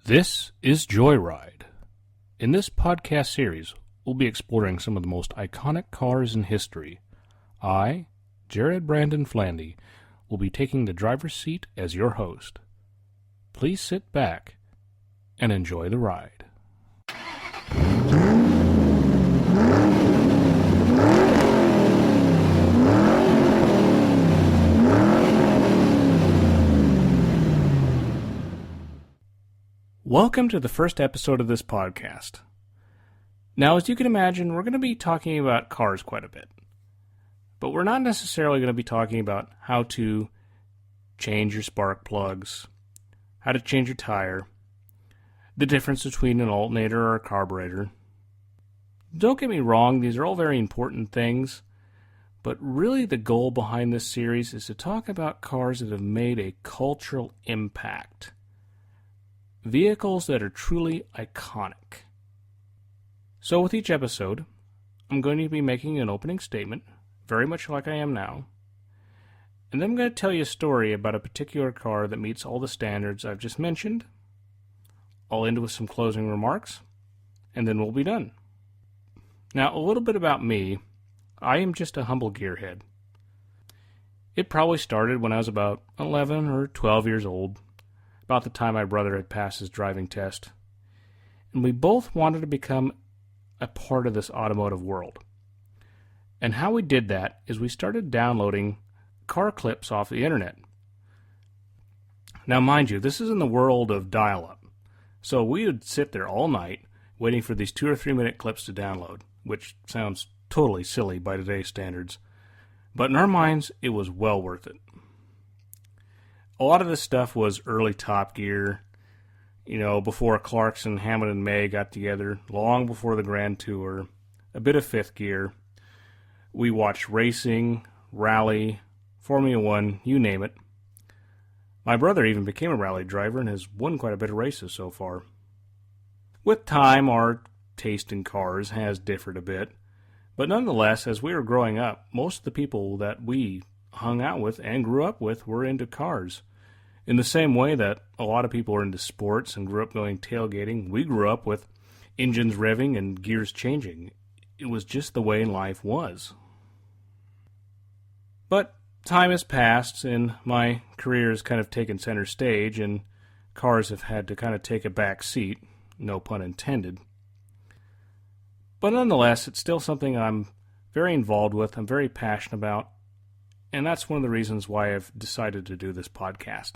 This is Joyride. In this podcast series, we'll be exploring some of the most iconic cars in history. I, Jared Brandon Flandy, will be taking the driver's seat as your host. Please sit back and enjoy the ride. Welcome to the first episode of this podcast. Now, as you can imagine, we're going to be talking about cars quite a bit. But we're not necessarily going to be talking about how to change your spark plugs, how to change your tire, the difference between an alternator or a carburetor. Don't get me wrong, these are all very important things, but really the goal behind this series is to talk about cars that have made a cultural impact. Vehicles that are truly iconic. So with each episode, I'm going to be making an opening statement, very much like I am now, and then I'm going to tell you a story about a particular car that meets all the standards I've just mentioned. I'll end with some closing remarks, and then we'll be done. Now, a little bit about me. I am just a humble gearhead. It probably started when I was about 11 or 12 years old, about the time my brother had passed his driving test, and we both wanted to become a part of this automotive world. And how we did that is we started downloading car clips off the internet. Now mind you, this is in the world of dial-up, so we would sit there all night waiting for these 2 or 3 minute clips to download, which sounds totally silly by today's standards, but in our minds it was well worth it. A lot of this stuff was early Top Gear, before Clarkson, Hammond, and May got together, long before the Grand Tour, a bit of Fifth Gear. We watched racing, rally, Formula 1, you name it. My brother even became a rally driver and has won quite a bit of races so far. With time, our taste in cars has differed a bit, but nonetheless, as we were growing up, most of the people that we hung out with and grew up with were into cars. In the same way that a lot of people are into sports and grew up going tailgating, we grew up with engines revving and gears changing. It was just the way life was. But time has passed and my career has kind of taken center stage and cars have had to kind of take a back seat, no pun intended. But nonetheless, it's still something I'm very involved with, I'm very passionate about, and that's one of the reasons why I've decided to do this podcast.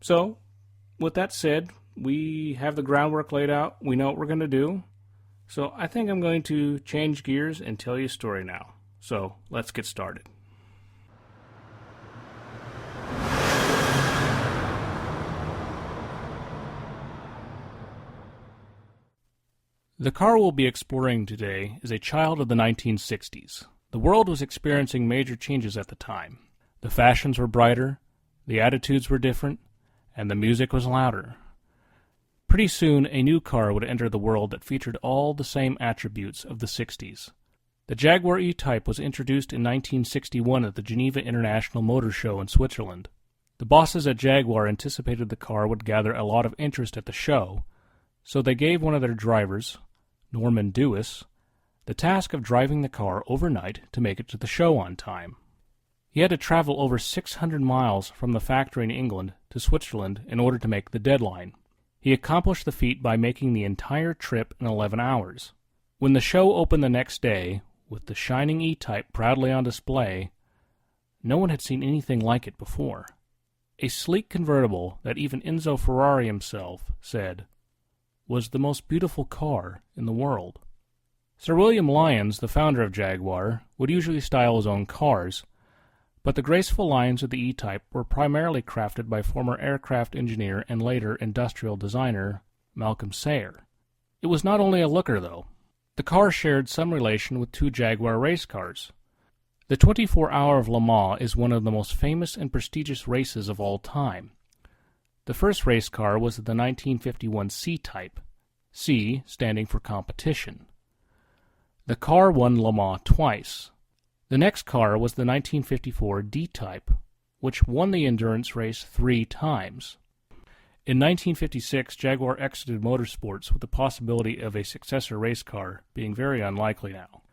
So, with that said, we have the groundwork laid out. We know what we're going to do. So, I think I'm going to change gears and tell you a story now. So, let's get started. The car we'll be exploring today is a child of the 1960s. The world was experiencing major changes at the time. The fashions were brighter, the attitudes were different, and the music was louder. Pretty soon, a new car would enter the world that featured all the same attributes of the 60s. The Jaguar E-Type was introduced in 1961 at the Geneva International Motor Show in Switzerland. The bosses at Jaguar anticipated the car would gather a lot of interest at the show, so they gave one of their drivers, Norman Dewis, the task of driving the car overnight to make it to the show on time. He had to travel over 600 miles from the factory in England to Switzerland in order to make the deadline. He accomplished the feat by making the entire trip in 11 hours. When the show opened the next day, with the shining E-Type proudly on display, no one had seen anything like it before. A sleek convertible that even Enzo Ferrari himself said was the most beautiful car in the world. Sir William Lyons, the founder of Jaguar, would usually style his own cars, but the graceful lines of the E-Type were primarily crafted by former aircraft engineer and later industrial designer Malcolm Sayer. It was not only a looker, though. The car shared some relation with 2 Jaguar race cars. The 24 Hour of Le Mans is one of the most famous and prestigious races of all time. The first race car was the 1951 C-Type, C standing for competition. The car won Le Mans twice. The next car was the 1954 D-Type, which won the endurance race 3 times. In 1956, Jaguar exited motorsports with the possibility of a successor race car being very unlikely now.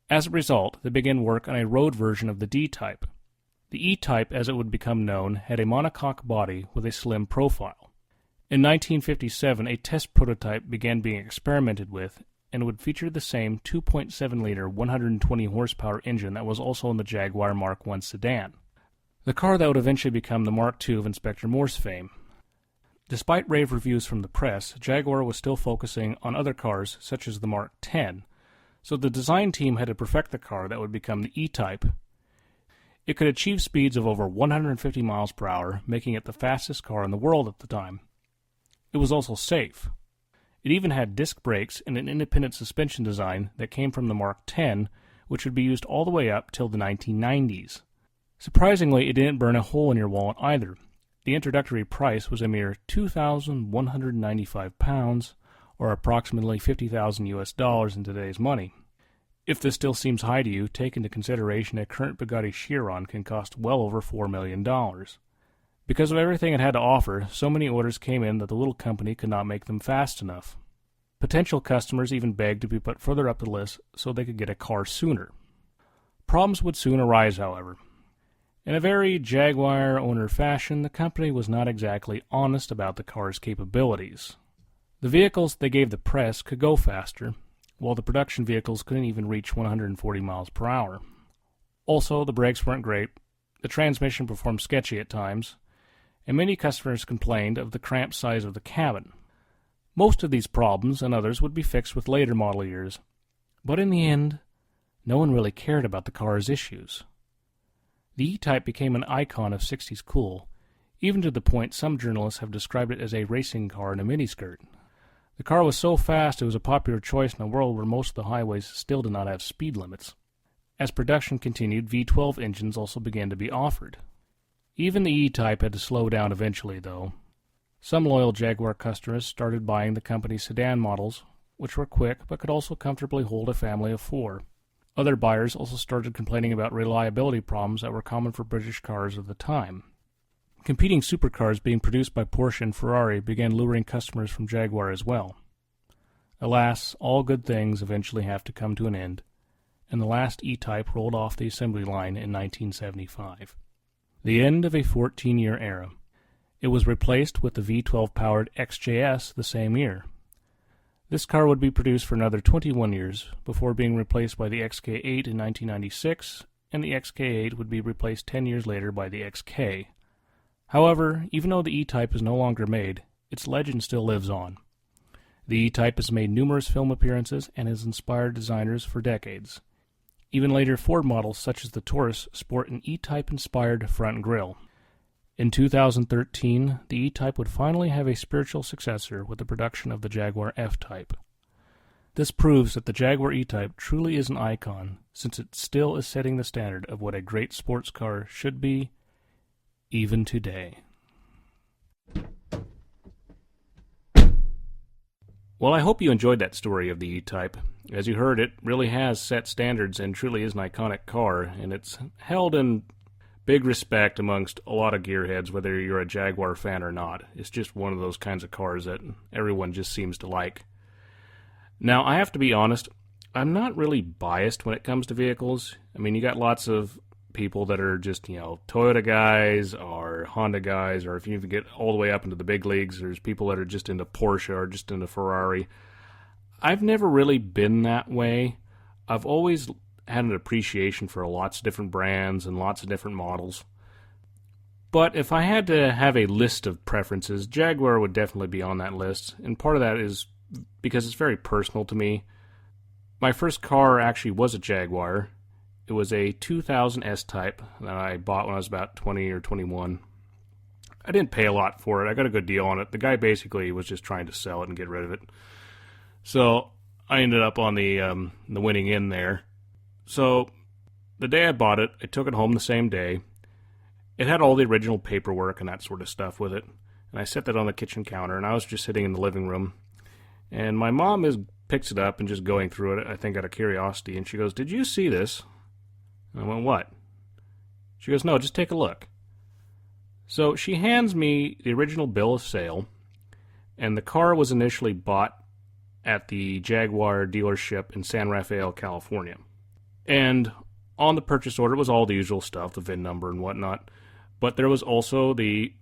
As a result, they began work on a road version of the D-Type. The E-Type, as it would become known, had a monocoque body with a slim profile. In 1957, a test prototype began being experimented with and would feature the same 2.7-liter 120-horsepower engine that was also in the Jaguar Mark I sedan, the car that would eventually become the Mark II of Inspector Morse fame. Despite rave reviews from the press, Jaguar was still focusing on other cars such as the Mark X, so the design team had to perfect the car that would become the E-Type. It could achieve speeds of over 150 miles per hour, making it the fastest car in the world at the time. It was also safe. It even had disc brakes and an independent suspension design that came from the Mark X, which would be used all the way up till the 1990s. Surprisingly, it didn't burn a hole in your wallet either. The introductory price was a mere £2,195, or approximately $50,000 US in today's money. If this still seems high to you, take into consideration a current Bugatti Chiron can cost well over $4 million. Because of everything it had to offer, so many orders came in that the little company could not make them fast enough. Potential customers even begged to be put further up the list so they could get a car sooner. Problems would soon arise, however. In a very Jaguar owner fashion, the company was not exactly honest about the car's capabilities. The vehicles they gave the press could go faster, while the production vehicles couldn't even reach 140 miles per hour. Also, the brakes weren't great, the transmission performed sketchy at times, and many customers complained of the cramped size of the cabin. Most of these problems and others would be fixed with later model years, but in the end, no one really cared about the car's issues. The E-Type became an icon of 60s cool, even to the point some journalists have described it as a racing car in a miniskirt. The car was so fast it was a popular choice in a world where most of the highways still did not have speed limits. As production continued, V12 engines also began to be offered. Even the E-Type had to slow down eventually, though. Some loyal Jaguar customers started buying the company's sedan models, which were quick but could also comfortably hold a family of 4. Other buyers also started complaining about reliability problems that were common for British cars of the time. Competing supercars being produced by Porsche and Ferrari began luring customers from Jaguar as well. Alas, all good things eventually have to come to an end, and the last E-Type rolled off the assembly line in 1975. The end of a 14-year era. It was replaced with the V12-powered XJS the same year. This car would be produced for another 21 years before being replaced by the XK8 in 1996, and the XK8 would be replaced 10 years later by the XK. However, even though the E-Type is no longer made, its legend still lives on. The E-Type has made numerous film appearances and has inspired designers for decades. Even later Ford models such as the Taurus sport an E-Type inspired front grille. In 2013, the E-Type would finally have a spiritual successor with the production of the Jaguar F-Type. This proves that the Jaguar E-Type truly is an icon, since it still is setting the standard of what a great sports car should be, even today. Well, I hope you enjoyed that story of the E-Type. As you heard, it really has set standards and truly is an iconic car, and it's held in big respect amongst a lot of gearheads, whether you're a Jaguar fan or not. It's just one of those kinds of cars that everyone just seems to like. Now, I have to be honest, I'm not really biased when it comes to vehicles. I mean, you got lots of people that are just, Toyota guys or Honda guys, or if you even get all the way up into the big leagues, there's people that are just into Porsche or just into Ferrari. I've never really been that way. I've always had an appreciation for lots of different brands and lots of different models. But if I had to have a list of preferences, Jaguar would definitely be on that list, and part of that is because it's very personal to me. My first car actually was a Jaguar. It was a 2000 S-Type that I bought when I was about 20 or 21. I didn't pay a lot for it. I got a good deal on it. The guy basically was just trying to sell it and get rid of it. So I ended up on the winning end there. So the day I bought it, I took it home the same day. It had all the original paperwork and that sort of stuff with it. And I set that on the kitchen counter, and I was just sitting in the living room. And my mom picks it up and just going through it, I think out of curiosity, and she goes, "Did you see this?" And I went, "What?" She goes, "No, just take a look." So she hands me the original bill of sale, and the car was initially bought at the Jaguar dealership in San Rafael, California. And on the purchase order was all the usual stuff, the VIN number and whatnot, but there was also the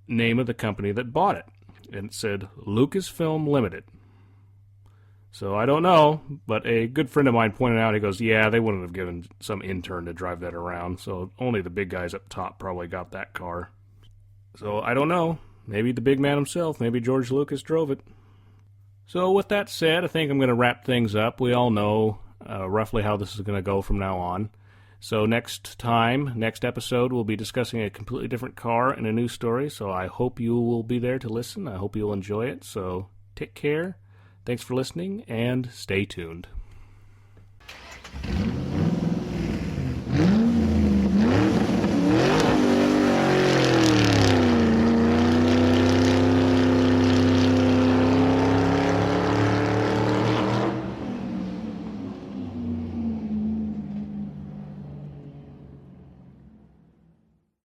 name of the company that bought it, and it said Lucasfilm Limited. So I don't know, but a good friend of mine pointed out, he goes, yeah, they wouldn't have given some intern to drive that around, so only the big guys up top probably got that car. So I don't know, maybe the big man himself, maybe George Lucas drove it. So with that said, I think I'm going to wrap things up. We all know roughly how this is going to go from now on. So next episode, we'll be discussing a completely different car and a new story, so I hope you will be there to listen. I hope you'll enjoy it, so take care. Thanks for listening, and stay tuned.